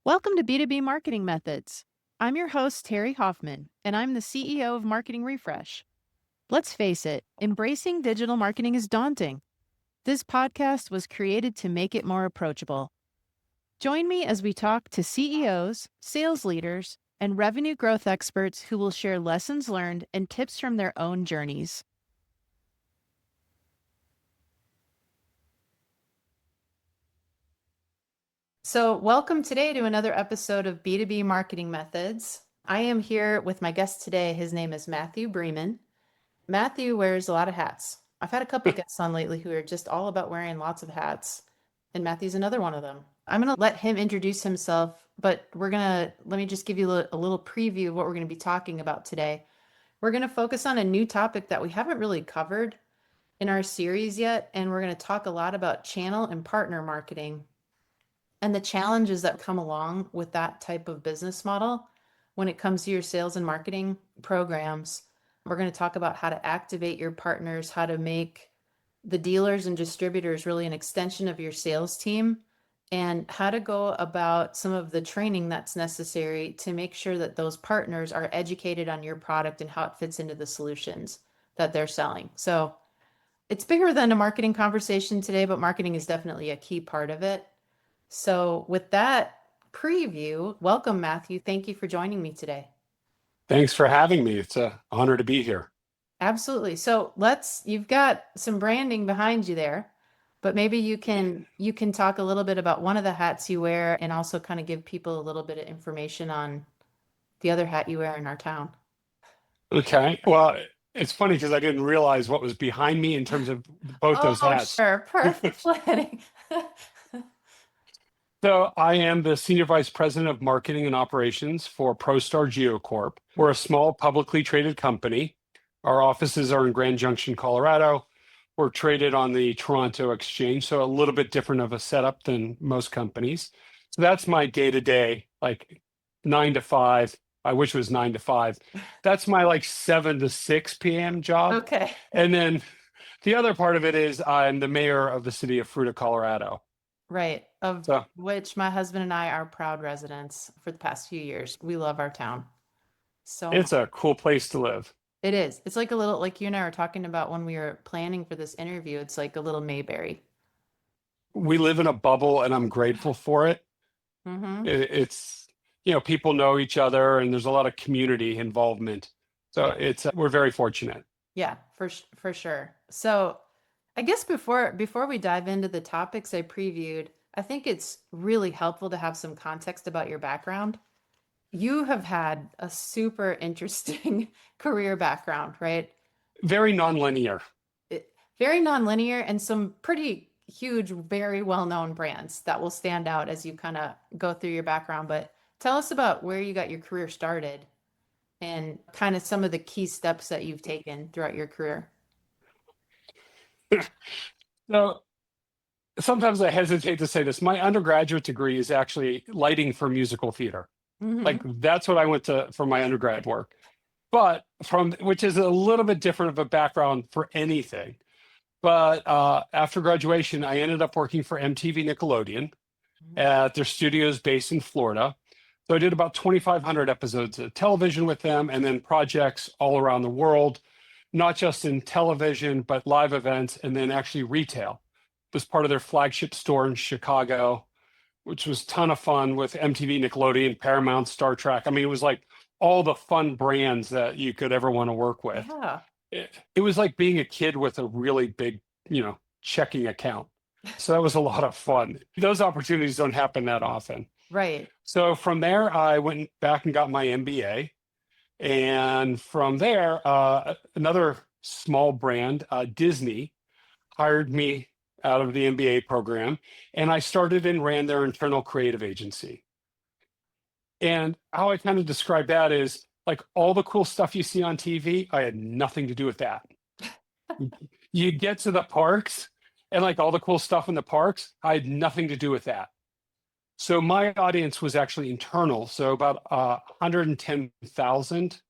Welcome to B2B Marketing Methods. I'm your host, Terri Hoffman, and I'm the CEO of Marketing Refresh. Let's face it, embracing digital marketing is daunting. This podcast was created to make it more approachable. Join me as we talk to CEOs, sales leaders, and revenue growth experts who will share lessons learned and tips from their own journeys. So, welcome today to another episode of B2B Marketing Methods. I am here with my guest today. His name is Matthew Breman. Matthew wears a lot of hats. I've had a couple guests on lately who are just all about wearing lots of hats, and Matthew's another one of them. I'm going to let him introduce himself, but let me just give you a little preview of what we're going to be talking about today. We're going to focus on a new topic that we haven't really covered in our series yet, and we're going to talk a lot about channel and partner marketing and the challenges that come along with that type of business model when it comes to your sales and marketing programs. We're going to talk about how to activate your partners, how to make the dealers and distributors really an extension of your sales team, and how to go about some of the training that's necessary to make sure that those partners are educated on your product and how it fits into the solutions that they're selling. So it's bigger than a marketing conversation today, but marketing is definitely a key part of it. So with that preview, welcome, Matthew. Thank you for joining me today. Thanks for having me. It's an honor to be here. Absolutely. So you've got some branding behind you there, but maybe you can talk a little bit about one of the hats you wear and also kind of give people a little bit of information on the other hat you wear in our town. Okay. Well, it's funny because I didn't realize what was behind me in terms of both those hats. Sure. Perfect planning. So I am the Senior Vice President of Marketing and Operations for ProStar GeoCorp. We're a small publicly traded company. Our offices are in Grand Junction, Colorado. We're traded on the Toronto Exchange, so a little bit different of a setup than most companies. So that's my day-to-day, like 9 to 5. I wish it was 9 to 5. That's my like 7 to 6 p.m. job. Okay. And then the other part of it is I'm the mayor of the city of Fruita, Colorado. Right. Which my husband and I are proud residents for the past few years. We love our town. So it's a cool place to live. It is. It's like a little, like you and I were talking about when we were planning for this interview, it's like a little Mayberry. We live in a bubble and I'm grateful for it. Mm-hmm. It's, people know each other and there's a lot of community involvement. So we're very fortunate. Yeah, for sure. So I guess before we dive into the topics I previewed, I think it's really helpful to have some context about your background. You have had a super interesting career background, right? Very nonlinear. Very nonlinear and some pretty huge, very well-known brands that will stand out as you kind of go through your background. But tell us about where you got your career started and kind of some of the key steps that you've taken throughout your career. So sometimes I hesitate to say this. My undergraduate degree is actually lighting for musical theater. Mm-hmm. Like that's what I went to for my undergrad work. But which is a little bit different of a background for anything. But after graduation, I ended up working for MTV Nickelodeon at their studios based in Florida. So I did about 2,500 episodes of television with them and then projects all around the world, not just in television, but live events and then actually retail. It was part of their flagship store in Chicago, which was a ton of fun with MTV, Nickelodeon, Paramount, Star Trek. I mean, it was like all the fun brands that you could ever want to work with. Yeah. It was like being a kid with a really big, checking account. So that was a lot of fun. Those opportunities don't happen that often. Right. So from there, I went back and got my MBA. And from there, another small brand, Disney, hired me out of the MBA program. And I started and ran their internal creative agency. And how I kind of describe that is like all the cool stuff you see on TV, I had nothing to do with that. You get to the parks and like all the cool stuff in the parks, I had nothing to do with that. So my audience was actually internal. So about 110,000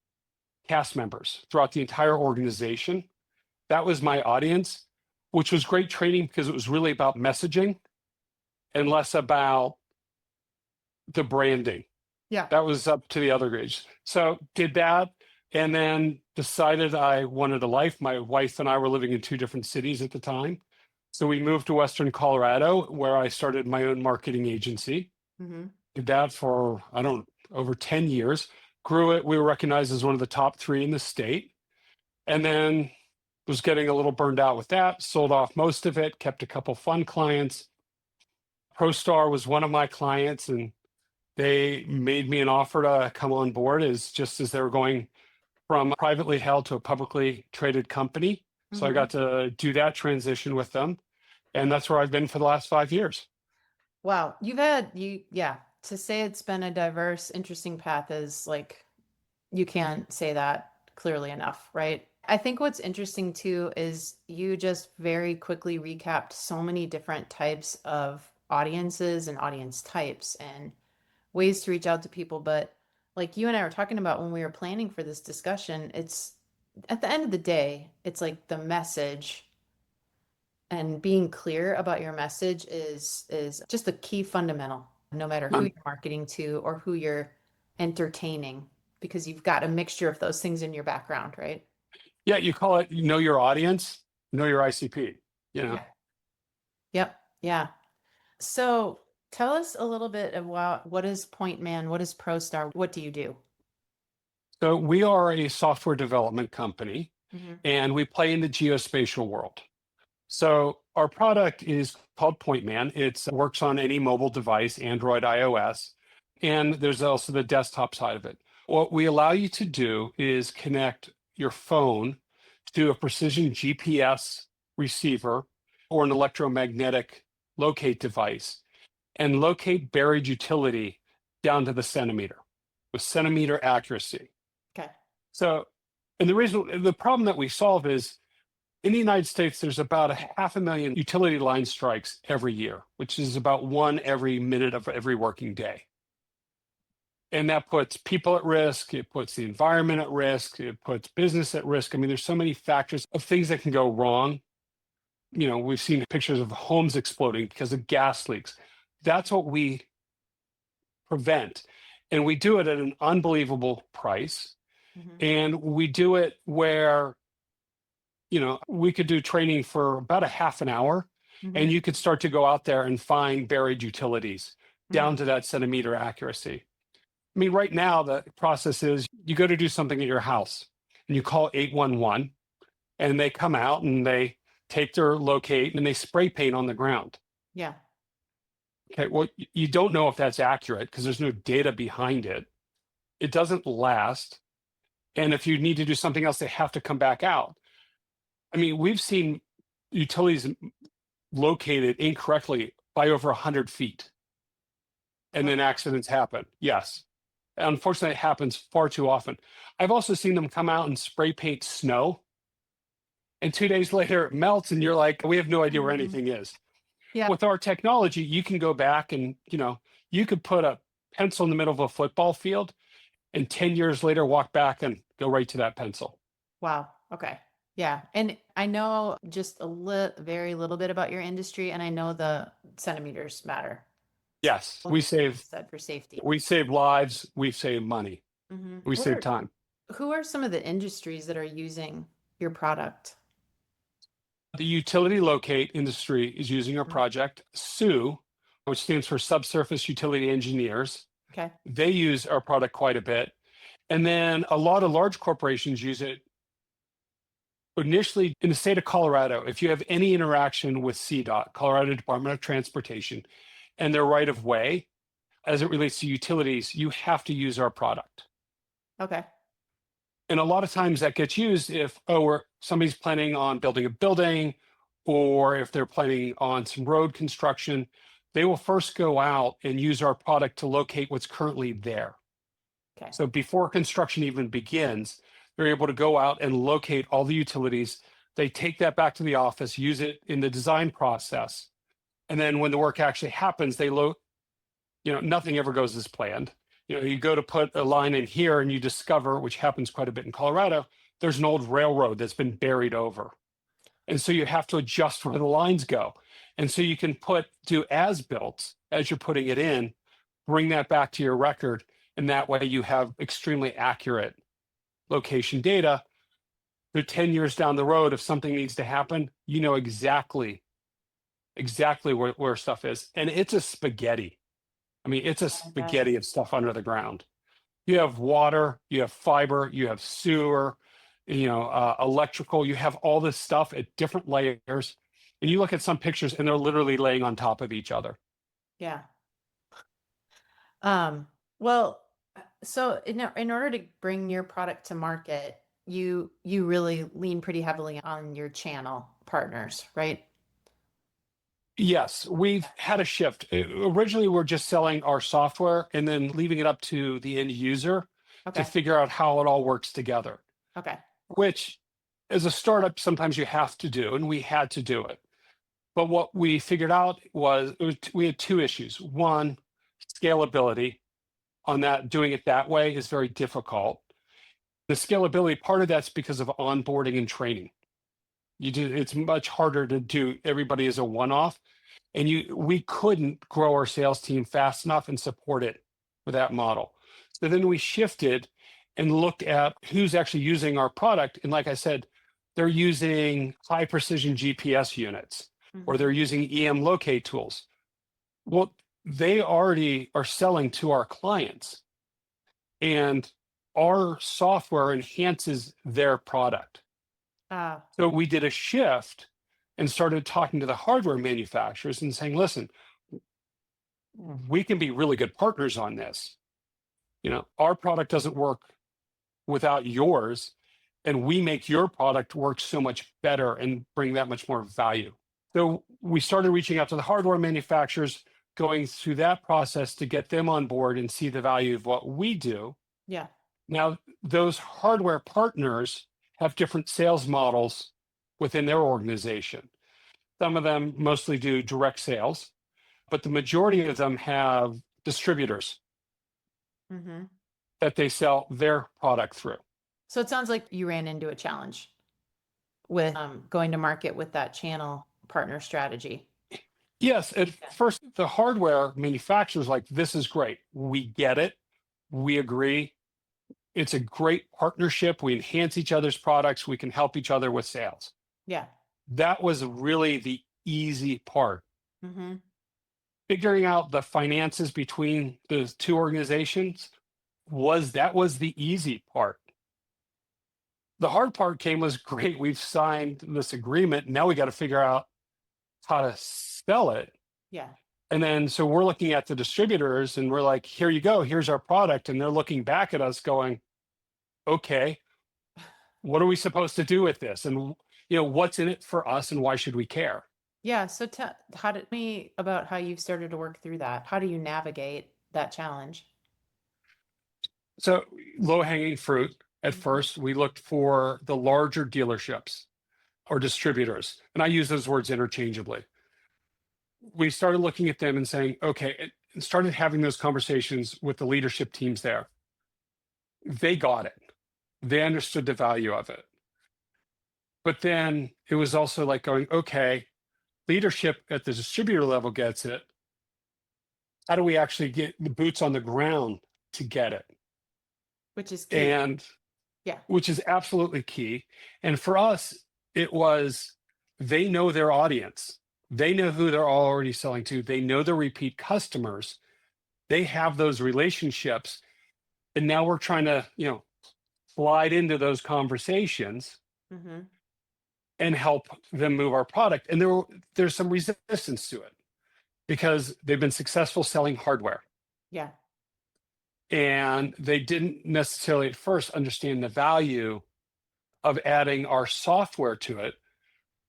cast members throughout the entire organization. That was my audience, which was great training because it was really about messaging and less about the branding. Yeah. That was up to the other grades. So did that, and then decided I wanted a life. My wife and I were living in two different cities at the time. So we moved to Western Colorado, where I started my own marketing agency. Mm-hmm. Did that for, over 10 years. Grew it. We were recognized as one of the top 3 in the state. And then was getting a little burned out with that, sold off most of it, kept a couple fun clients. ProStar was one of my clients, and they made me an offer to come on board as they were going from privately held to a publicly traded company. So I Mm-hmm. got to do that transition with them. And that's where I've been for the last 5 years. Wow. Yeah, to say it's been a diverse, interesting path is like, you can't say that clearly enough, right? I think what's interesting too is you just very quickly recapped so many different types of audiences and audience types and ways to reach out to people. But like you and I were talking about when we were planning for this discussion, it's at the end of the day, it's like the message and being clear about your message is just a key fundamental, no matter who Um, you're marketing to or who you're entertaining, because you've got a mixture of those things in your background, right? yeah, you call it, know your audience, know your ICP, Yeah. Yep. Yeah. So tell us a little bit about what is PointMan, what is ProStar, what do you do? So we are a software development company, Mm-hmm. and we play in the geospatial world. So our product is called PointMan. It works on any mobile device, Android, iOS, and there's also the desktop side of it. What we allow you to do is connect your phone to a precision GPS receiver or an electromagnetic locate device and locate buried utility down to the centimeter with centimeter accuracy. Okay. So, and the problem that we solve is in the United States, there's about 500,000 utility line strikes every year, which is about one every minute of every working day. And that puts people at risk. It puts the environment at risk. It puts business at risk. I mean, there's so many factors of things that can go wrong. We've seen pictures of homes exploding because of gas leaks. That's what we prevent. And we do it at an unbelievable price. Mm-hmm. And we do it where we could do training for about a half an hour, Mm-hmm. and you could start to go out there and find buried utilities down Mm-hmm. to that centimeter accuracy. I mean, right now, the process is you go to do something at your house and you call 811, and they come out and they take their locate and they spray paint on the ground. Yeah. Okay, well, you don't know if that's accurate because there's no data behind it. It doesn't last. And if you need to do something else, they have to come back out. I mean, we've seen utilities located incorrectly by over 100 feet, and then accidents happen. Yes. Unfortunately, it happens far too often. I've also seen them come out and spray paint snow, and 2 days later it melts, and you're like, we have no idea where Mhm. anything is. Yeah. With our technology, you can go back and, you could put a pencil in the middle of a football field, and 10 years later walk back and go right to that pencil. Wow. Okay. Yeah. And I know just very little bit about your industry, and I know the centimeters matter. Yes, Well, said for safety. we save lives, we save money, Mm-hmm. we save time. Who are some of the industries that are using your product? The utility locate industry is using our Mhm. project. SUE, which stands for Subsurface Utility Engineers, Okay. they use our product quite a bit. And then a lot of large corporations use it. Initially, in the state of Colorado, if you have any interaction with CDOT, Colorado Department of Transportation, and their right of way, as it relates to utilities, you have to use our product. Okay. And a lot of times that gets used if, somebody's planning on building a building, or if they're planning on some road construction, they will first go out and use our product to locate what's currently there. Okay. So before construction even begins, they're able to go out and locate all the utilities. They take that back to the office, use it in the design process. And then when the work actually happens, nothing ever goes as planned. You go to put a line in here and you discover, which happens quite a bit in Colorado, there's an old railroad that's been buried over. And so you have to adjust where the lines go. And so you can do as built as you're putting it in bring that back to your record. And that way you have extremely accurate location data. So 10 years down the road, if something needs to happen, you know exactly where stuff is. And it's a spaghetti. I mean, it's a I bet. spaghetti of stuff under the ground. You have water, you have fiber, you have sewer, electrical, you have all this stuff at different layers. And you look at some pictures and they're literally laying on top of each other. Yeah. Well, so in order to bring your product to market, you really lean pretty heavily on your channel partners, right? Yes, we've had a shift. Originally, we're just selling our software and then leaving it up to the end user to Okay. figure out how it all works together, Okay. which as a startup, sometimes you have to do, and we had to do it. But what we figured out was we had two issues. One, scalability on that, doing it that way is very difficult. The scalability, part of that's because of onboarding and training. It's much harder to do everybody as a one-off. And we couldn't grow our sales team fast enough and support it with that model. So then we shifted and looked at who's actually using our product. And like I said, they're using high precision GPS units or they're using EM locate tools. Well, they already are selling to our clients, and our software enhances their product. So we did a shift and started talking to the hardware manufacturers and saying, listen, we can be really good partners on this. Our product doesn't work without yours, and we make your product work so much better and bring that much more value. So we started reaching out to the hardware manufacturers, going through that process to get them on board and see the value of what we do. Yeah. Now, those hardware partners have different sales models within their organization. Some of them mostly do direct sales, but the majority of them have distributors that they sell their product through. So it sounds like you ran into a challenge with going to market with that channel partner strategy. Yes, at first, the hardware manufacturers like, this is great. We get it. We agree. It's a great partnership. We enhance each other's products. We can help each other with sales. Yeah. That was really the easy part. Figuring out the finances between the two organizations was the easy part. The hard part was great. We've signed this agreement. Now we got to figure out how to sell it. Yeah. And then, so we're looking at the distributors and we're like, here you go, here's our product. And they're looking back at us going, okay, what are we supposed to do with this? And, what's in it for us and why should we care? Yeah. So tell me about how you've started to work through that. How do you navigate that challenge? So low hanging fruit. At first, we looked for the larger dealerships or distributors. And I use those words interchangeably. We started looking at them and saying, okay, and started having those conversations with the leadership teams there. They got it. They understood the value of it. But then it was also like going, okay, leadership at the distributor level gets it. How do we actually get the boots on the ground to get it? Which is key. And which is absolutely key. And for us, it was, they know their audience. They know who they're already selling to. They know the repeat customers. They have those relationships. And now we're trying to, slide into those conversations and help them move our product. And there's some resistance to it because they've been successful selling hardware. Yeah. And they didn't necessarily at first understand the value of adding our software to it.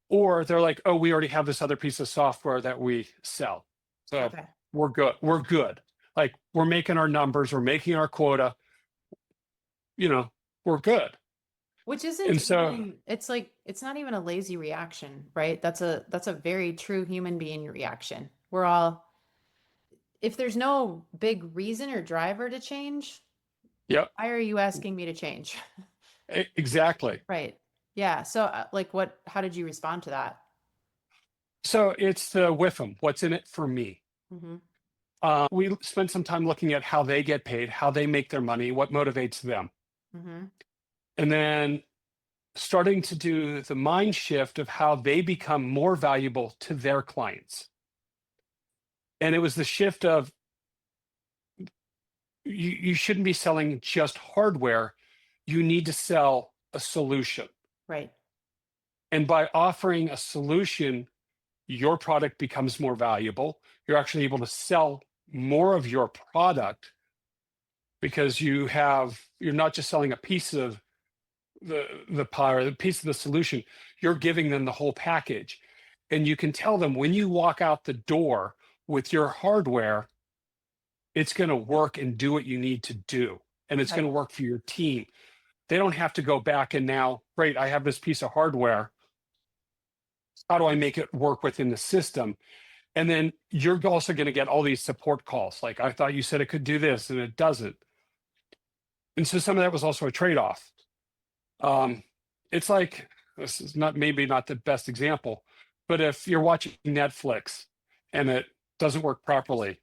Or they're like, oh, we already have this other piece of software that we sell. So we're good. We're good. Like, we're making our numbers, we're making our quota, we're good. Which isn't, and so it's like, it's not even a lazy reaction, right? That's a very true human being reaction. We're all, if there's no big reason or driver to change, why are you asking me to change? Exactly. Right. Yeah. So how did you respond to that? So it's the with them. What's in it for me? We spent some time looking at how they get paid, how they make their money, what motivates them. Mm-hmm. And then starting to do the mind shift of how they become more valuable to their clients. And it was the shift of you shouldn't be selling just hardware. You need to sell a solution. Right. And by offering a solution, your product becomes more valuable. You're actually able to sell more of your product because you're not just selling a piece of the pie or the piece of the solution. You're giving them the whole package. And you can tell them when you walk out the door with your hardware, it's going to work and do what you need to do. And it's Right. going to work for your team. They don't have to go back and now, great, I have this piece of hardware. How do I make it work within the system? And then you're also going to get all these support calls. Like, I thought you said it could do this and it doesn't. And so some of that was also a trade-off. It's like, this is maybe not the best example, but if you're watching Netflix and it doesn't work properly,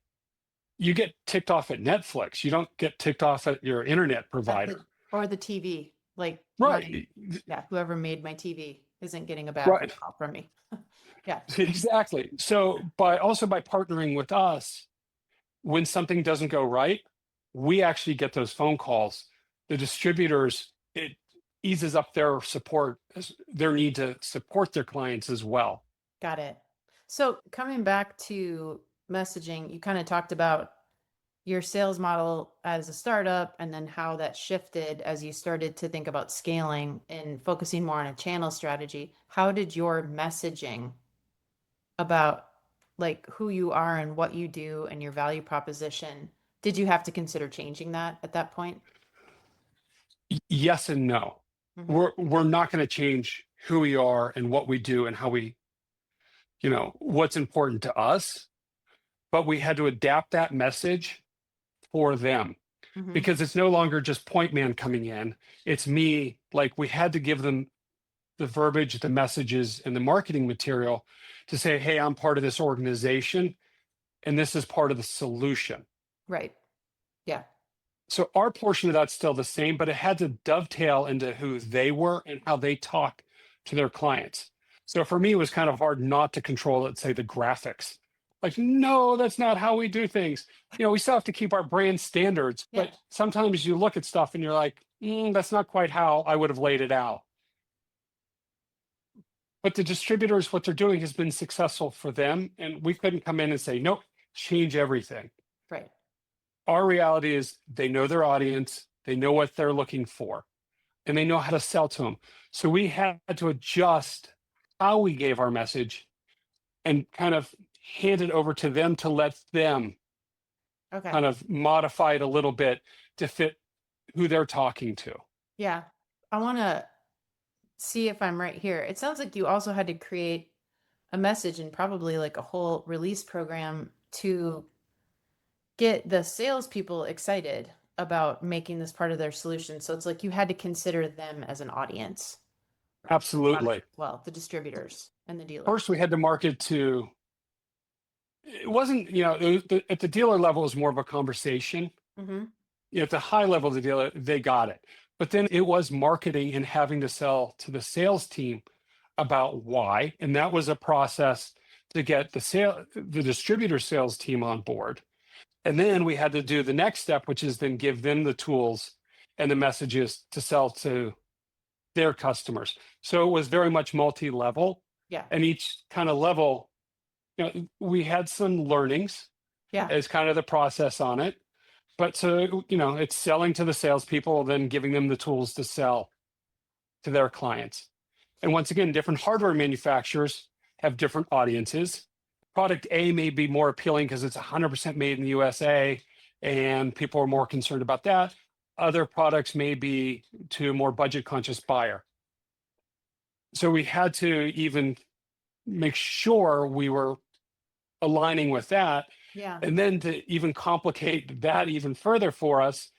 you get ticked off at Netflix. You don't get ticked off at your internet provider. Or the TV. Like, Right. whoever made my TV isn't getting a bad Right. call from me. Yeah. Exactly. So by partnering with us, when something doesn't go right, we actually get those phone calls. The distributors, it eases up their their need to support their clients as well. Got it. So coming back to messaging, you kind of talked about your sales model as a startup and then how that shifted as you started to think about scaling and focusing more on a channel strategy. How did your messaging about like who you are and what you do and your value proposition, did you have to consider changing that at that point? Yes and no. Mm-hmm. We're not going to change who we are and what we do and how we, what's important to us, but we had to adapt that message for them Mm-hmm. because it's no longer just PointMan coming in. It's me. Like, we had to give them the verbiage, the messages, and the marketing material to say, hey, I'm part of this organization and this is part of the solution. Right. Yeah. So our portion of that's still the same, but it had to dovetail into who they were and how they talk to their clients. So for me, it was kind of hard not to control, let's say, the graphics. Like, no, that's not how we do things. We still have to keep our brand standards, but sometimes you look at stuff and you're like, that's not quite how I would have laid it out. But the distributors, what they're doing has been successful for them. And we couldn't come in and say, nope, change everything. Right. Our reality is they know their audience, they know what they're looking for, and they know how to sell to them. So we had to adjust how we gave our message and kind of hand it over to them to let them kind of modify it a little bit to fit who they're talking to. Yeah. I want to see if I'm right here. It sounds like you also had to create a message and probably like a whole release program to get the salespeople excited about making this part of their solution. So it's like you had to consider them as an audience. Absolutely. Well, the distributors and the dealers. First, we had to market to, it wasn't, at the dealer level, it was more of a conversation. Mm-hmm. At the high level of the dealer, they got it. But then it was marketing and having to sell to the sales team about why. And that was a process to get the distributor sales team on board. And then we had to do the next step, which is then give them the tools and the messages to sell to their customers. So it was very much multi-level. Yeah. And each kind of level, we had some learnings as kind of the process on it. But so, it's selling to the salespeople, then giving them the tools to sell to their clients. And once again, different hardware manufacturers have different audiences. Product A may be more appealing because it's 100% made in the USA and people are more concerned about that. Other products may be to a more budget conscious buyer. So we had to even make sure we were aligning with that. Yeah. And then to even complicate that even further for us,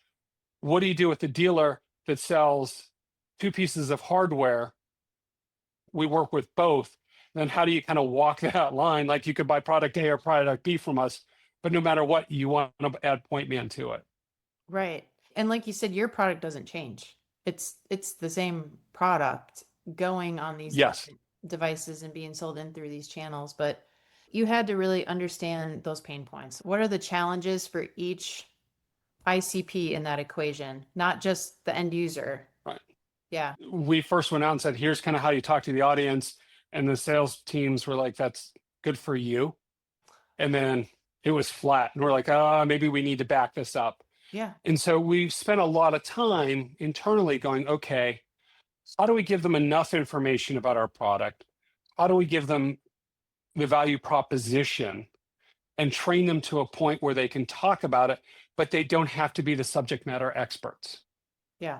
what do you do with the dealer that sells two pieces of hardware? We work with both. Then how do you kind of walk that line? Like, you could buy product A or product B from us. but no matter what, you want to add PointMan to it. Right. And like you said, your product doesn't change. It's the same product going on these Yes. different devices and being sold in through these channels, but you had to really understand those pain points. What are the challenges for each ICP in that equation, not just the end user? Right. Yeah. We first went out and said, here's kind of how you talk to the audience. And the sales teams were like, that's good for you. And then it was flat. And we're like, maybe we need to back this up. Yeah. And so we spent a lot of time internally going, okay, how do we give them enough information about our product? How do we give them the value proposition and train them to a point where they can talk about it, but they don't have to be the subject matter experts? Yeah.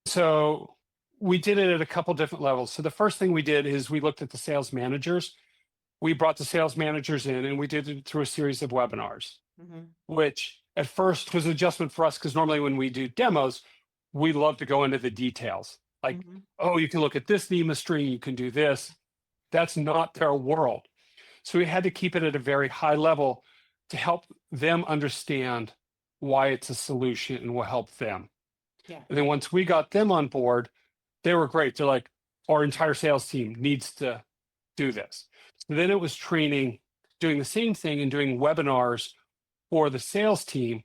So we did it at a couple different levels. So the first thing we did is we looked at the sales managers. We brought the sales managers in and we did it through a series of webinars, which at first was an adjustment for us because normally when we do demos, we love to go into the details. Like, oh, you can look at this NEMA string, you can do this. That's not their world. So we had to keep it at a very high level to help them understand why it's a solution and will help them. Yeah. And then once we got them on board, they were great. They're like, our entire sales team needs to do this. So then it was training, doing the same thing and doing webinars for the sales team.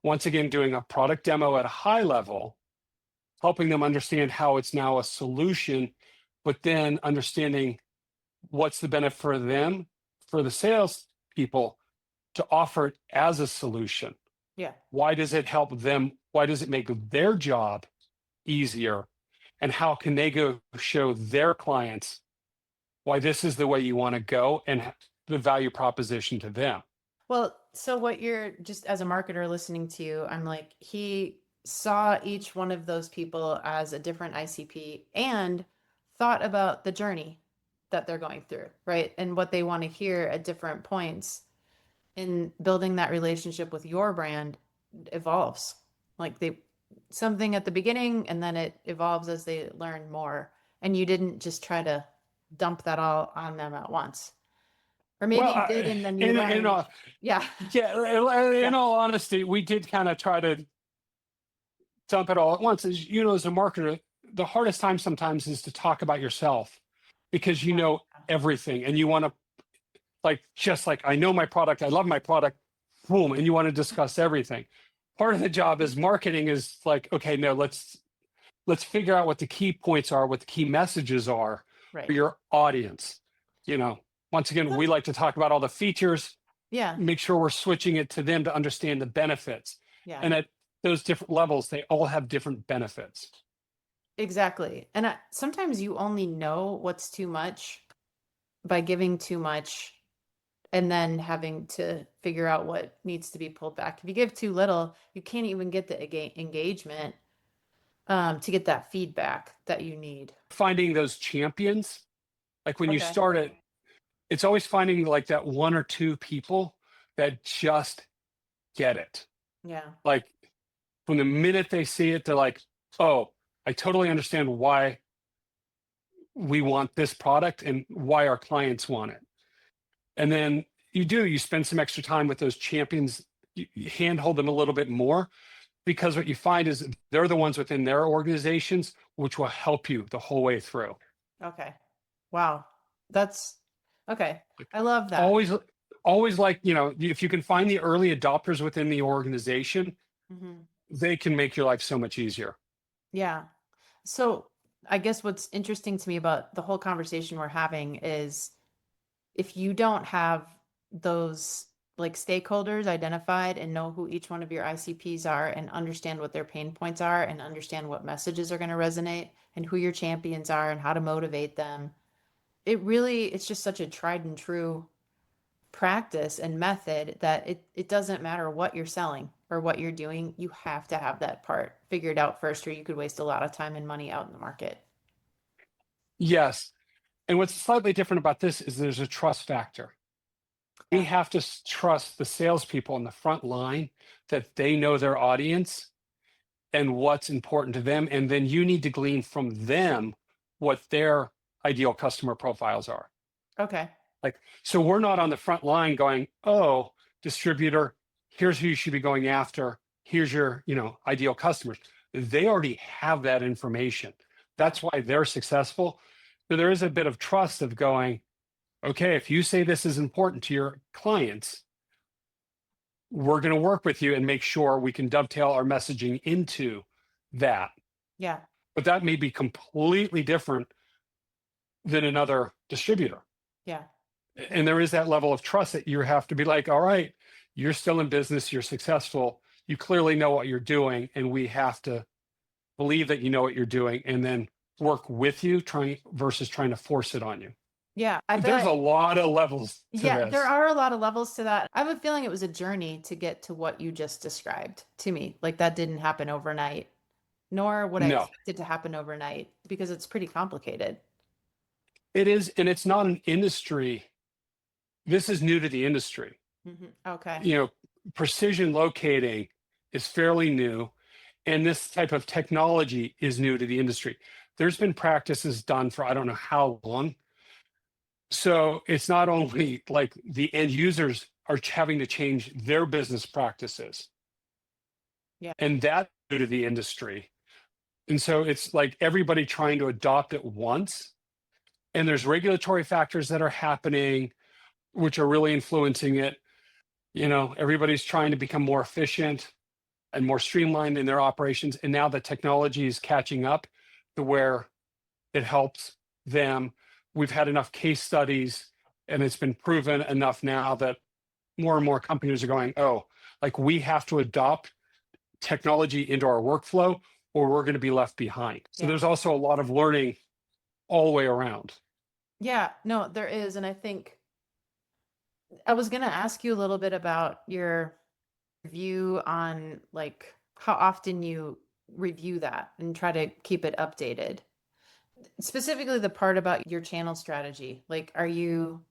Once again, doing a product demo at a high level, helping them understand how it's now a solution, but then understanding what's the benefit for them, for the sales people to offer it as a solution. Yeah. Why does it help them? Why does it make their job easier? And how can they go show their clients why this is the way you want to go and the value proposition to them? Well, so what you're just as a marketer listening to you, I'm like, he saw each one of those people as a different ICP and thought about the journey that they're going through, right? And what they want to hear at different points in building that relationship with your brand evolves. Like something at the beginning and then it evolves as they learn more. And you didn't just try to dump that all on them at once. Or maybe you did and then you learned. Yeah. In all honesty, we did kind of try to dump it all at once. As you know, as a marketer, the hardest time sometimes is to talk about yourself because you know everything and you want to just like I know my product, I love my product, boom, and you want to discuss everything. Part of the job as marketing is like, okay, no, let's figure out what the key points are, what the key messages are for your audience. You know, once again, we like to talk about all the features. Yeah. Make sure we're switching it to them to understand the benefits. Yeah. And at those different levels, they all have different benefits. Exactly. And sometimes you only know what's too much by giving too much and then having to figure out what needs to be pulled back. If you give too little, you can't even get the engagement to get that feedback that you need. Finding those champions, like when you start it, it's always finding like that one or two people that just get it. Yeah. Like from the minute they see it, they're like, oh, I totally understand why we want this product and why our clients want it. And then you spend some extra time with those champions, you handhold them a little bit more, because what you find is they're the ones within their organizations which will help you the whole way through. Okay. Wow. That's okay. I love that. Always like, if you can find the early adopters within the organization, they can make your life so much easier. Yeah. So I guess what's interesting to me about the whole conversation we're having is if you don't have those like stakeholders identified and know who each one of your ICPs are and understand what their pain points are and understand what messages are going to resonate and who your champions are and how to motivate them, it's just such a tried and true practice and method that it doesn't matter what you're selling or what you're doing. You have to have that part figured out first, or you could waste a lot of time and money out in the market. Yes. And what's slightly different about this is there's a trust factor. We have to trust the salespeople on the front line that they know their audience and what's important to them. And then you need to glean from them what their ideal customer profiles are. Okay. So we're not on the front line going, oh, distributor, here's who you should be going after, here's your, ideal customers. They already have that information. That's why they're successful. So there is a bit of trust of going, okay, if you say this is important to your clients, we're going to work with you and make sure we can dovetail our messaging into that. Yeah. But that may be completely different than another distributor. Yeah. And there is that level of trust that you have to be like, all right, you're still in business, you're successful, you clearly know what you're doing, and we have to believe that you know what you're doing and then work with you versus trying to force it on you. Yeah. I feel There's like, a lot of levels to yeah, this. there are a lot of levels to that. I have a feeling it was a journey to get to what you just described to me. Like that didn't happen overnight, nor would I No, expect it to happen overnight because it's pretty complicated. it is. And it's not an industry. This is new to the industry. Okay. Precision locating is fairly new. And this type of technology is new to the industry. There's been practices done for I don't know how long. So it's not only like the end users are having to change their business practices. Yeah. And that's new to the industry. And so it's like everybody trying to adopt it once. And there's regulatory factors that are happening, which are really influencing it. Everybody's trying to become more efficient and more streamlined in their operations. And now the technology is catching up to where it helps them. We've had enough case studies and it's been proven enough now that more and more companies are going, oh, like we have to adopt technology into our workflow or we're going to be left behind. So Yeah. there's also a lot of learning all the way around. Yeah, no, there is. And I think I was going to ask you a little bit about your view on like how often you review that and try to keep it updated. Specifically the part about your channel strategy. Like are you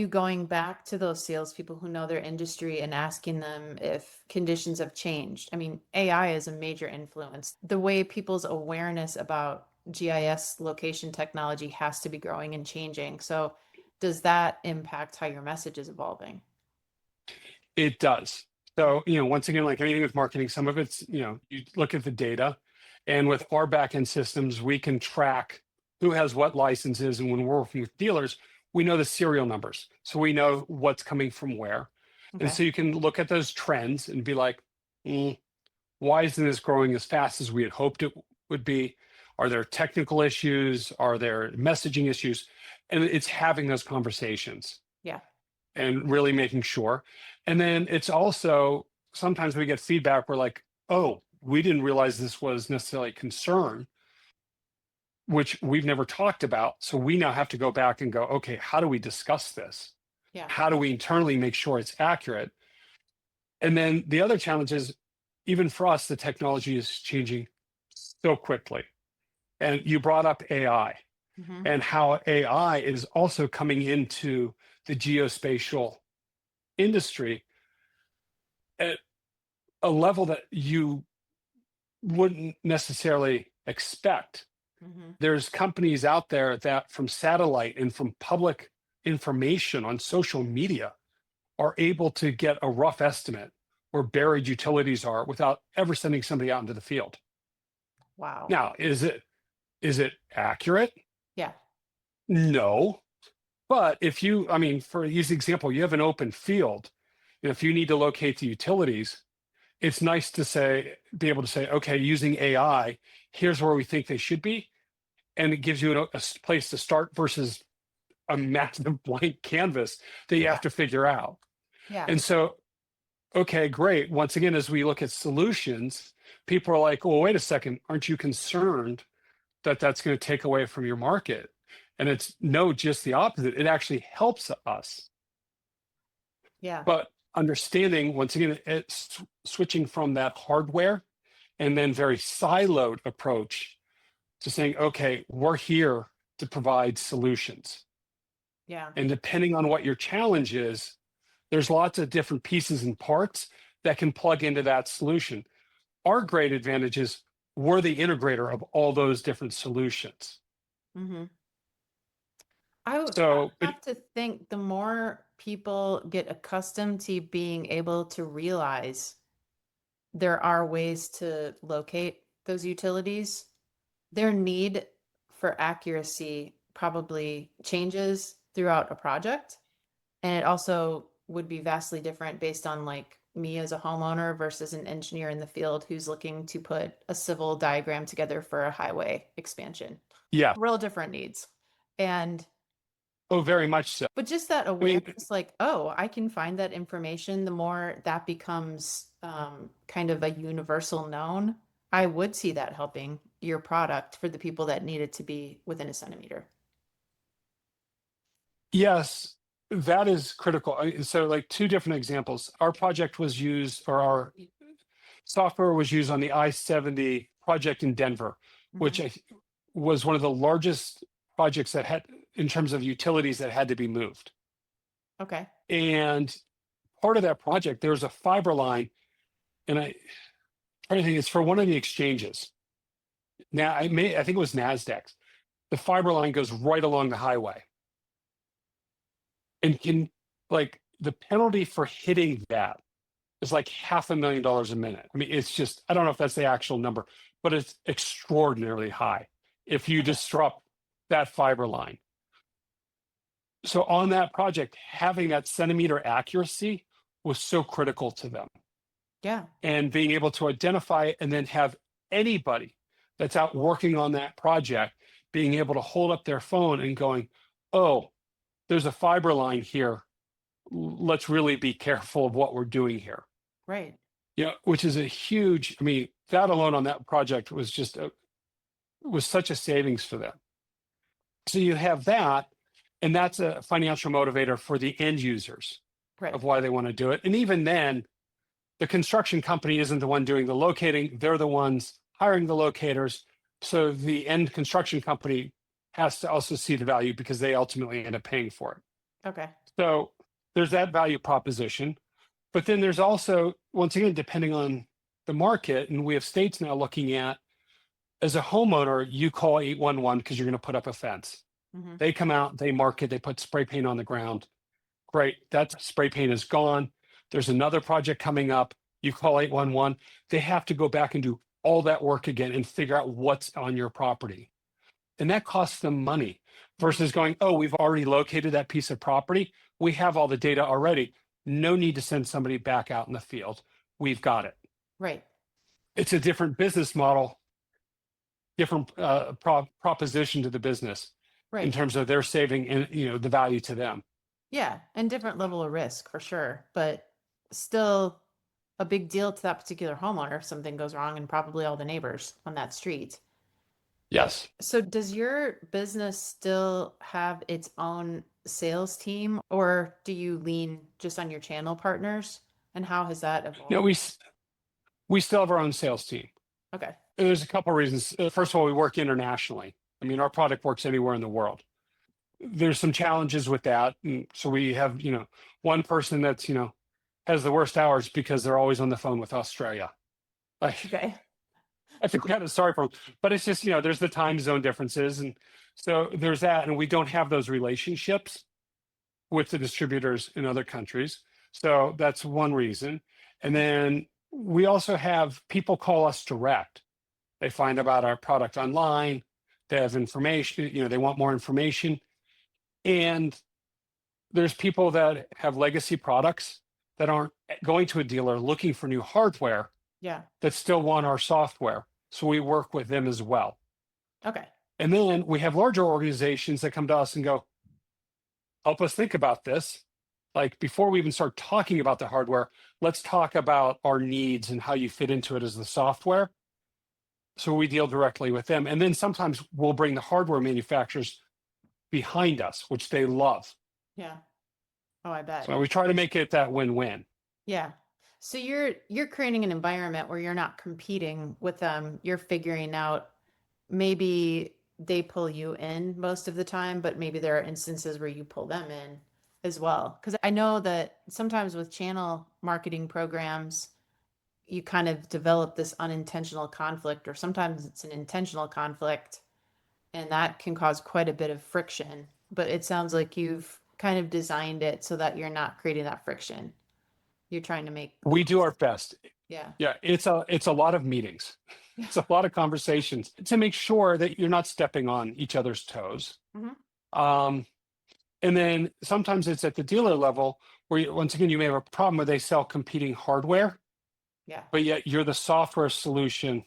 going back to those salespeople who know their industry and asking them if conditions have changed? I mean, AI is a major influence. The way people's awareness about GIS location technology has to be growing and changing. So does that impact how your message is evolving? It does. So, once again, like anything with marketing, some of it's, you look at the data, and with our backend systems, we can track who has what licenses. And when we're working with dealers, we know the serial numbers. So we know what's coming from where. Okay. And so you can look at those trends and be like, why isn't this growing as fast as we had hoped it would be? Are there technical issues? Are there messaging issues? And it's having those conversations. Yeah. And really making sure. And then it's also sometimes we get feedback. We're like, oh, we didn't realize this was necessarily a concern, which we've never talked about. So we now have to go back and go, okay, how do we discuss this? Yeah. How do we internally make sure it's accurate? And then the other challenge is, even for us, the technology is changing so quickly. And you brought up AI and how AI is also coming into the geospatial industry at a level that you wouldn't necessarily expect. There's companies out there that from satellite and from public information on social media are able to get a rough estimate where buried utilities are without ever sending somebody out into the field. Wow. Now, is it accurate? Yeah. No. But for use example, you have an open field. If you need to locate the utilities, it's nice to be able to say, okay, using AI, here's where we think they should be. And it gives you a place to start versus a massive blank canvas that you have to figure out. Yeah. And so, okay, great. Once again, as we look at solutions, people are like, well, wait a second, aren't you concerned that that's going to take away from your market? And it's no, just the opposite. It actually helps us. Yeah. But understanding, once again, it's switching from that hardware and then very siloed approach to saying, okay, we're here to provide solutions. Yeah. And depending on what your challenge is, there's lots of different pieces and parts that can plug into that solution. Our great advantage is we're the integrator of all those different solutions. I would have to think the more people get accustomed to being able to realize there are ways to locate those utilities, their need for accuracy probably changes throughout a project. And it also would be vastly different based on like me as a homeowner versus an engineer in the field who's looking to put a civil diagram together for a highway expansion. Yeah. Real different needs. And Oh, very much so. but just that I mean, awareness, like, oh, I can find that information, the more that becomes kind of a universal known, I would see that helping your product for the people that need it to be within a centimeter. yes, that is critical. So, like two different examples. Our project was used, or our software was used on the I-70 project in Denver, which was one of the largest projects that had, in terms of utilities, that had to be moved. Okay. And part of that project, there was a fiber line, and I trying to think, it's for one of the exchanges. Now, I think it was NASDAQ. The fiber line goes right along the highway, and like the penalty for hitting that is like $500,000 a minute. I mean, it's just, I don't know if that's the actual number, but it's extraordinarily high if you disrupt that fiber line. So on that project, having that centimeter accuracy was so critical to them. Yeah. And being able to identify it and then have anybody that's out working on that project being able to hold up their phone and going, oh, there's a fiber line here. Let's really be careful of what we're doing here. Right. Yeah, which is a huge, I mean, that alone on that project was just was such a savings for them. So you have that, and that's a financial motivator for the end users of why they want to do it. And even then, the construction company isn't the one doing the locating, they're the ones hiring the locators. So the end construction company has to also see the value because they ultimately end up paying for it. Okay. So there's that value proposition. But then there's also, once again, depending on the market, and we have states now looking at, as a homeowner, you call 811 because you're going to put up a fence. They come out, they mark it, they put spray paint on the ground. Great, that spray paint is gone. There's another project coming up. You call 811. They have to go back and do all that work again and figure out what's on your property. And that costs them money versus going, oh, we've already located that piece of property. We have all the data already. No need to send somebody back out in the field. We've got it. Right. It's a different business model, different proposition to the business in terms of their saving and the value to them. Yeah, and different level of risk for sure, but still a big deal to that particular homeowner if something goes wrong, and probably all the neighbors on that street. Yes. So does your business still have its own sales team, or do you lean just on your channel partners? And how has that evolved? No, we still have our own sales team. Okay. And there's a couple of reasons. First of all, we work internationally. I mean, our product works anywhere in the world. There's some challenges with that. And so we have, one person that's, has the worst hours because they're always on the phone with Australia. Okay. I feel kind of sorry for them, but it's just, there's the time zone differences. And so there's that. And we don't have those relationships with the distributors in other countries. So that's one reason. And then we also have people call us direct. They find about our product online. They have information, they want more information. And there's people that have legacy products that aren't going to a dealer looking for new hardware. Yeah. That still want our software. So we work with them as well. Okay. And then we have larger organizations that come to us and go, help us think about this. Like before we even start talking about the hardware, let's talk about our needs and how you fit into it as the software. So we deal directly with them. And then sometimes we'll bring the hardware manufacturers behind us, which they love. Yeah. Oh, I bet. So we try to make it that win-win. Yeah. So you're creating an environment where you're not competing with them. You're figuring out, maybe they pull you in most of the time, but maybe there are instances where you pull them in as well. Because I know that sometimes with channel marketing programs, you kind of develop this unintentional conflict, or sometimes it's an intentional conflict, and that can cause quite a bit of friction. But it sounds like you've kind of designed it so that you're not creating that friction. You're trying to make, We do our best. yeah. Yeah, it's a lot of meetings. Yeah. It's a lot of conversations to make sure that you're not stepping on each other's toes. Um, and then sometimes it's at the dealer level where once again, you may have a problem where they sell competing hardware, Yeah. but yet you're the software solution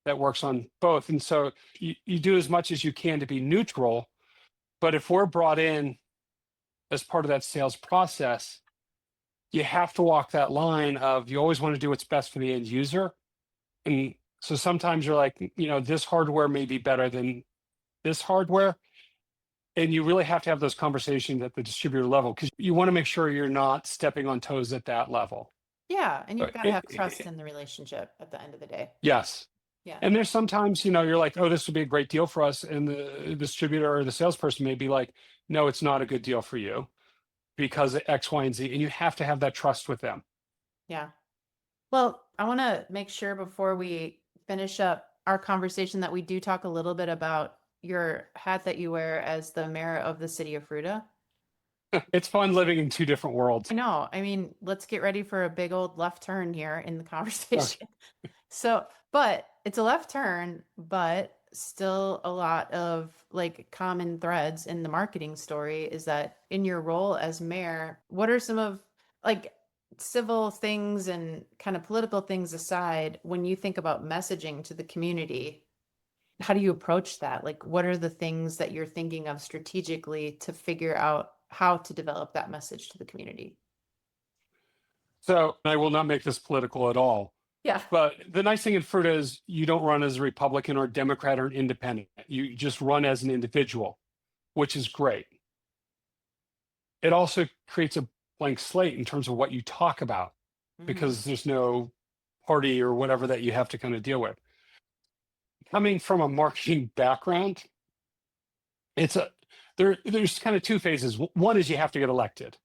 that works on both. And so you do as much as you can to be neutral. But if we're brought in as part of that sales process, you have to walk that line of you always want to do what's best for the end user. And so sometimes you're like, this hardware may be better than this hardware. And you really have to have those conversations at the distributor level because you want to make sure you're not stepping on toes at that level. Yeah. And you've got to have trust in the relationship at the end of the day. Yes. Yeah. And there's sometimes, you're like, oh, this would be a great deal for us. And the distributor or the salesperson may be like, no, it's not a good deal for you because of X, Y, and Z. And you have to have that trust with them. Yeah. Well, I want to make sure before we finish up our conversation that we do talk a little bit about your hat that you wear as the mayor of the city of Fruita. It's fun living in two different worlds. I know. I mean, let's get ready for a big old left turn here in the conversation. So, but it's a left turn, but still a lot of like common threads in the marketing story is that in your role as mayor, what are some of like civil things and kind of political things aside, when you think about messaging to the community, how do you approach that? Like, what are the things that you're thinking of strategically to figure out how to develop that message to the community? So I will not make this political at all. Yeah. But the nice thing in Fruita is you don't run as a Republican or Democrat or an independent. You just run as an individual, which is great. It also creates a blank slate in terms of what you talk about because there's no party or whatever that you have to kind of deal with. Coming from a marketing background, there's kind of two phases. One is you have to get elected.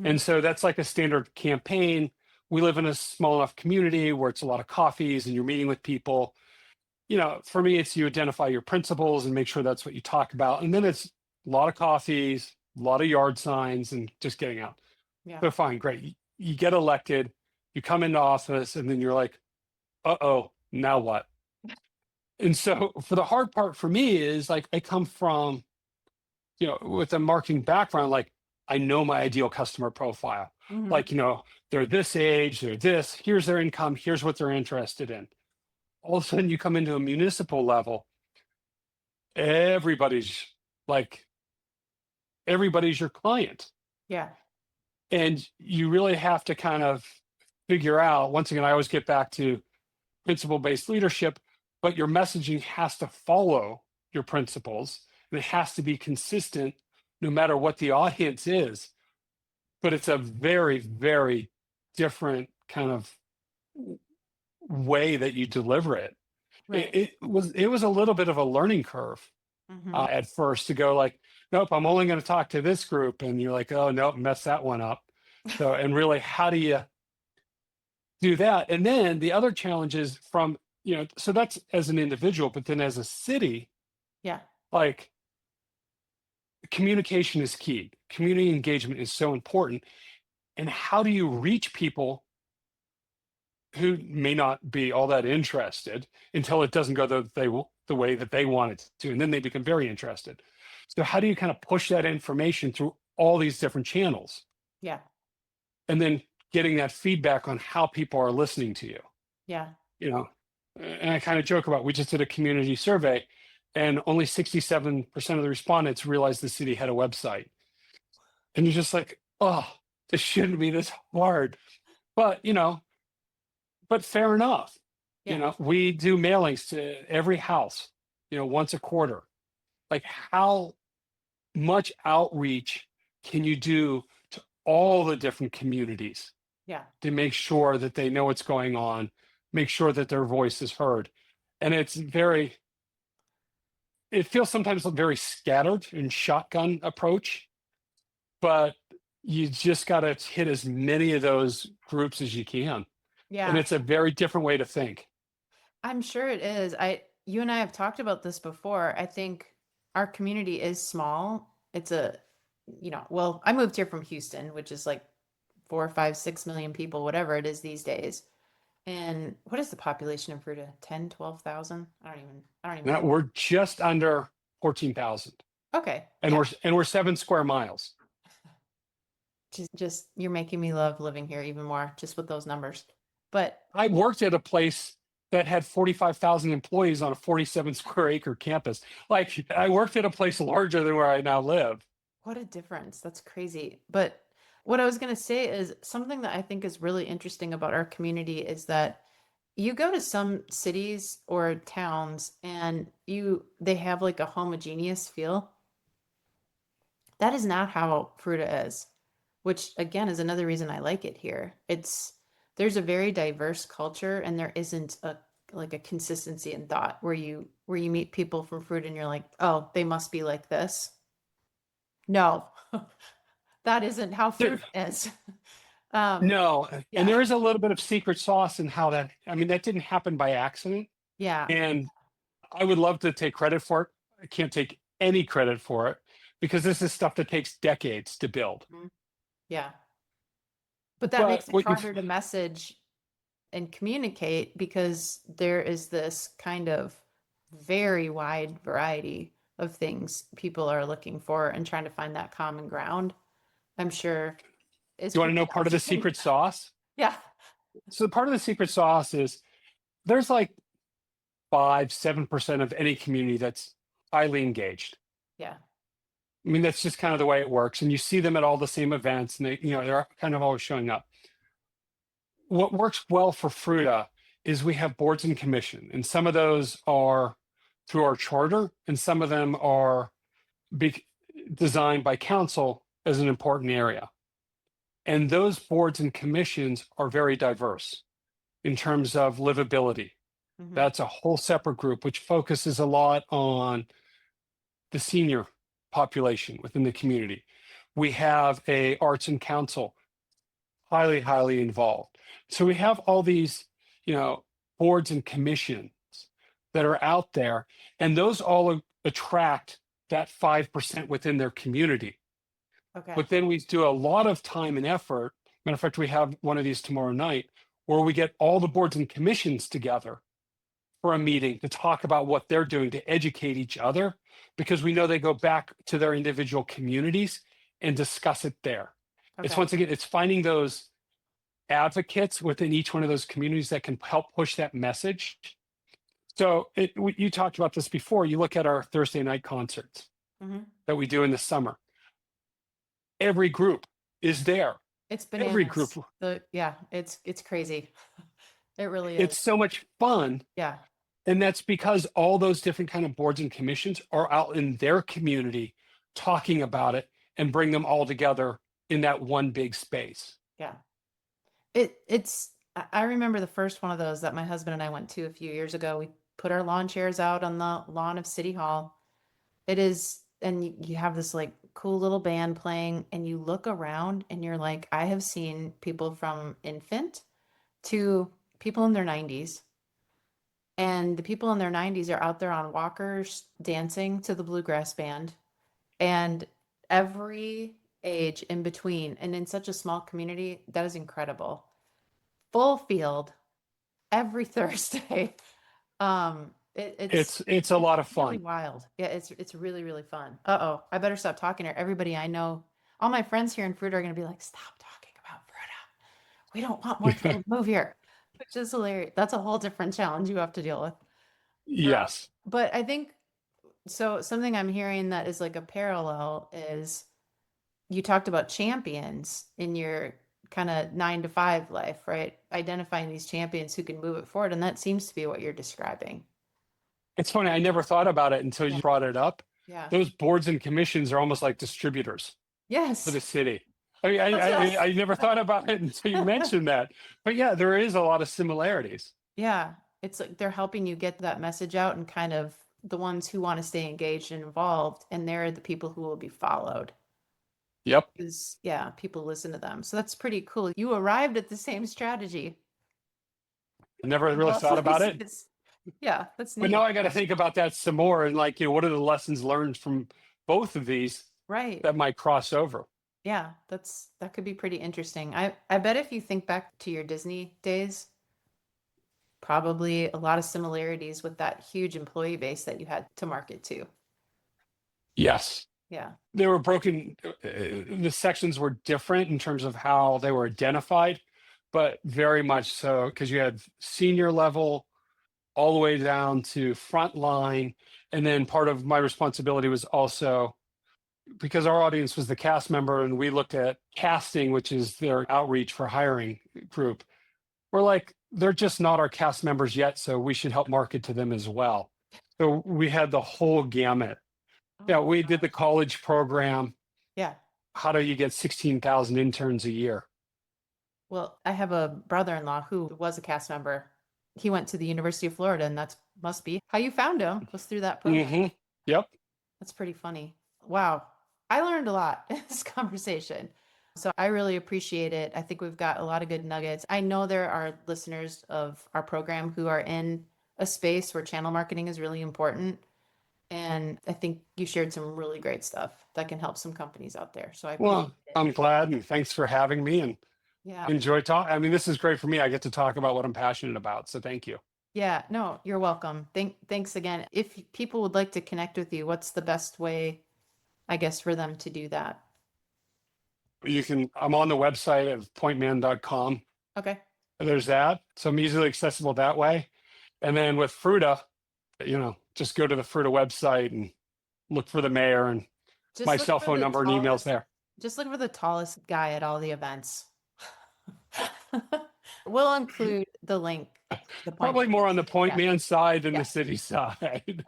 And so that's like a standard campaign. We live in a small enough community where it's a lot of coffees and you're meeting with people. For me, it's you identify your principles and make sure that's what you talk about. And then it's a lot of coffees, a lot of yard signs, and just getting out. Yeah. So fine, great. You get elected, you come into office, and then you're like, uh-oh, now what? And so for the hard part for me is like, I come from, with a marketing background, like I know my ideal customer profile. Like, they're this age, they're this, here's their income, here's what they're interested in. All of a sudden you come into a municipal level, everybody's your client. Yeah. And you really have to kind of figure out, once again, I always get back to principle-based leadership, but your messaging has to follow your principles and it has to be consistent no matter what the audience is. But it's a very, very different kind of way that you deliver it. Right. It was a little bit of a learning curve at first to go like, nope, I'm only going to talk to this group. And you're like, oh, nope, mess that one up. So, and really, how do you do that? And then the other challenges from, so that's as an individual, but then as a city, Yeah. like communication is key. Community engagement is so important. And how do you reach people who may not be all that interested until it doesn't go the way that they want it to, and then they become very interested. So how do you kind of push that information through all these different channels? Yeah. And then getting that feedback on how people are listening to you. Yeah. And I kind of joke about, we just did a community survey and only 67% of the respondents realized the city had a website. And you're just like, oh, this shouldn't be this hard. But, but fair enough. Yeah. We do mailings to every house, once a quarter. Like, how much outreach can you do to all the different communities? Yeah. To make sure that they know what's going on, make sure that their voice is heard. And it feels sometimes very scattered and shotgun approach, but you just got to hit as many of those groups as you can. Yeah. And it's a very different way to think. I'm sure it is. You and I have talked about this before. I think our community is small. It's a well, I moved here from Houston, which is like 4, 5, 6 million people, whatever it is these days. And what is the population of Fruita? 10, 12,000? I don't even Now know. we're just under 14,000, Okay. and Yeah. we're 7 square miles. Just you're making me love living here even more just with those numbers. But I worked at a place that had 45,000 employees on a 47 square acre campus. Like I worked at a place larger than where I now live. what a difference. That's crazy. But what I was going to say is something that I think is really interesting about our community is that you go to some cities or towns and they have like a homogeneous feel. That is not how Fruita is, which again is another reason I like it here. There's a very diverse culture and there isn't a consistency in thought where you meet people from Fruita and you're like, "Oh, they must be like this." No. That isn't how There, Fruita is. Um, no, and yeah. there is a little bit of secret sauce in how that, I mean, that didn't happen by accident. Yeah. And I would love to take credit for it. I can't take any credit for it because this is stuff that takes decades to build. Mhm. Yeah. But that But makes it what you, harder to message and communicate because there is this kind of very wide variety of things people are looking for and trying to find that common ground. I'm sure is you want to pretty know part of the challenging. secret sauce? Yeah. So part of the secret sauce is there's like 5, 7% of any community that's highly engaged. Yeah. I mean, that's just kind of the way it works. And you see them at all the same events and they're kind of always showing up. What works well for Fruita is we have boards and commission, and some of those are through our charter, and some of them are be designed by council as an important area. And those boards and commissions are very diverse in terms of livability. Hmm. That's a whole separate group, which focuses a lot on the senior population within the community. We have a arts and council, highly, highly involved. So we have all these, boards and commissions that are out there, and those all attract that 5% within their community. Okay. But then we do a lot of time and effort. Matter of fact, we have one of these tomorrow night where we get all the boards and commissions together for a meeting to talk about what they're doing to educate each other, because we know they go back to their individual communities and discuss it there. It's Okay. once again, it's finding those advocates within each one of those communities that can help push that message. So you talked about this before. You look at our Thursday night concerts Hmm. that we do in the summer. Every group is there. It's Every group. bananas. It's crazy. It really It's is. so much fun. Yeah. And that's because all those different kind of boards and commissions are out in their community talking about it and bring them all together in that one big space. Yeah. I remember the first one of those that my husband and I went to a few years ago. We put our lawn chairs out on the lawn of City Hall. It is, and you have this like cool little band playing, and you look around and you're like, I have seen people from infant to people in their 90s. And the people in their 90s are out there on walkers dancing to the bluegrass band. And every age in between, and in such a small community, that is incredible. Full field every Thursday. It's a lot of Really fun. wild. Yeah, it's really, really fun. Uh-oh, I better stop talking here. Everybody I know, all my friends here in Fruita are gonna be like, stop talking about Fruita. We don't want more people to move here. Which is hilarious. That's a whole different challenge you have to deal with. Yes. But I think so something I'm hearing that is like a parallel is you talked about champions in your kind of 9 to 5 life, right? Identifying these champions who can move it forward. And that seems to be what you're describing. It's funny. I never thought about it until Yeah. you brought it up. Yeah. Those boards and commissions are almost like distributors for Yes. the city. I mean, Yes. I never thought about it until you mentioned that. But yeah, there is a lot of similarities. Yeah. It's like they're helping you get that message out and kind of the ones who want to stay engaged and involved. And they're the people who will be followed. Yep. Because, yeah, people listen to them. So that's pretty cool. You arrived at the same strategy. I never really Both thought about it. places. Yeah, that's But neat. now I got to think about that some more and like, what are the lessons learned from both of these Right. that might cross over. Yeah, that could be pretty interesting. I bet if you think back to your Disney days, probably a lot of similarities with that huge employee base that you had to market to. Yes. Yeah. They were broken. The sections were different in terms of how they were identified, but very much so because you had senior level all the way down to front line. And then part of my responsibility was also because our audience was the cast member and we looked at casting, which is their outreach for hiring group. We're like, they're just not our cast members yet, so we should help market to them as well. So we had the whole gamut. Oh Yeah, my we did the gosh. college program. Yeah. How do you get 16,000 interns a year? Well, I have a brother-in-law who was a cast member. He went to the University of Florida, and that's must be how you found him was through that program. Mm-hmm. Yep. That's pretty funny. Wow. I learned a lot in this conversation. So I really appreciate it. I think we've got a lot of good nuggets. I know there are listeners of our program who are in a space where channel marketing is really important. And I think you shared some really great stuff that can help some companies out there. So I appreciate Well, it. I'm glad and thanks for having me and Yeah. enjoy talking. I mean, this is great for me. I get to talk about what I'm passionate about. So thank you. Yeah, no, you're welcome. Thanks again. If people would like to connect with you, what's the best way, I guess, for them to do that? I'm on the website of pointman.com. Okay. There's that. So I'm easily accessible that way. And then with Fruita, just go to the Fruita website and look for the mayor and Just my look cell for phone the number and emails tallest, there. just look for the tallest guy at all the events. We'll include the link. The point. Probably more on the point Yeah. man side than Yeah. the city side.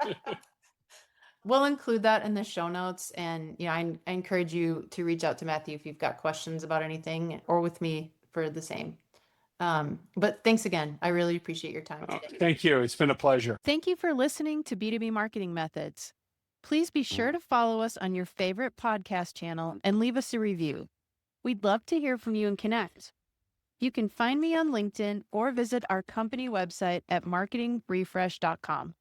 We'll include that in the show notes. And I encourage you to reach out to Matthew if you've got questions about anything, or with me for the same. But thanks again. I really appreciate your time today. Thank you. It's been a pleasure. Thank you for listening to B2B Marketing Methods. Please be sure to follow us on your favorite podcast channel and leave us a review. We'd love to hear from you and connect. You can find me on LinkedIn or visit our company website at marketingrefresh.com.